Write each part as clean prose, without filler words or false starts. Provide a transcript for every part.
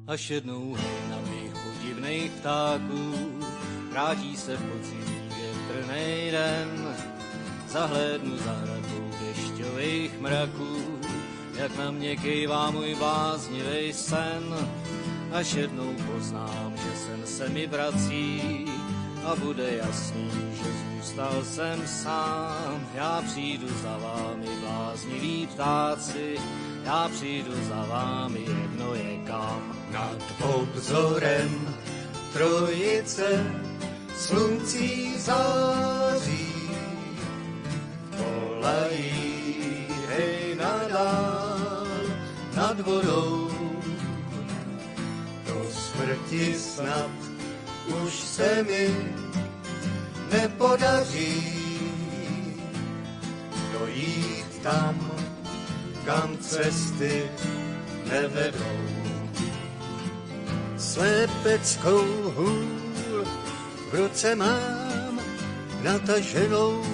až jednou na mých podivných ptáků vrátí se v podzimní větrnej den. Zahlédnu zahradou dešťových mraků, jak na mě kejvá můj bláznivý sen. Až jednou poznám, že sen se mi vrací a bude jasný, že zůstal jsem sám. Já přijdu za vámi, blázniví ptáci, já přijdu za vámi, jedno je kam. Nad obzorem trojice sluncí září, volají hej nadál nad vodou. Do smrti snad už se mi nepodaří dojít tam, kam cesty nevedou. Slepeckou hůl v ruce mám nataženou,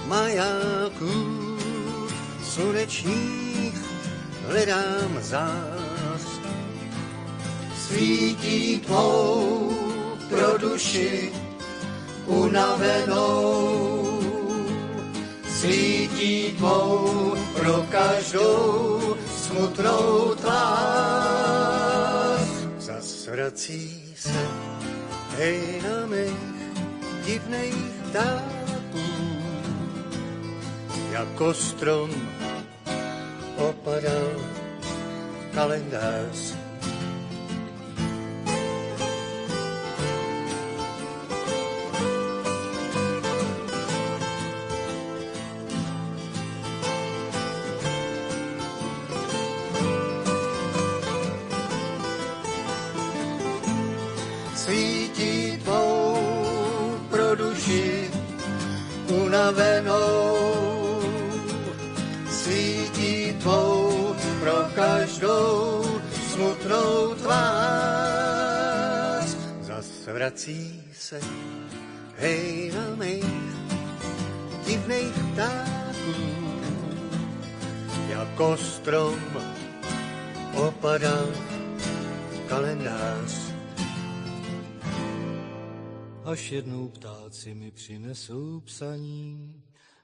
majáků slunečních hledám zás. Svítí tmou pro duši unavenou, svítí tmou pro každou smutnou tvář. Zas vrací se hej na mých divných ptáků, jako strom opadal kalendář. Svítí tvou pro duši unavenou, svítí tvou pro každou smutnou tvář. Zas vrací se hej na mých divných ptáků, jako strom opadal kalendář. Až jednou ptáci mi přinesou psaní,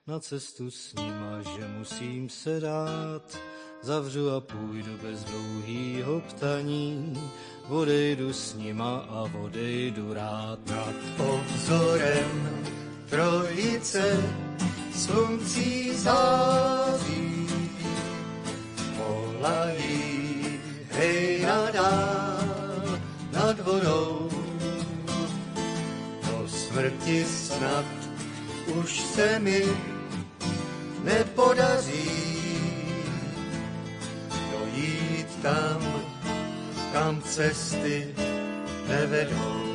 na cestu s nima, že musím se dát. Zavřu a půjdu bez dlouhýho ptaní, odejdu s nima a odejdu rád. Nad obzorem trojice sluncí září, volají hej nadál nad vodou. Do smrti snad už se mi nepodaří dojít tam, kam cesty nevedou.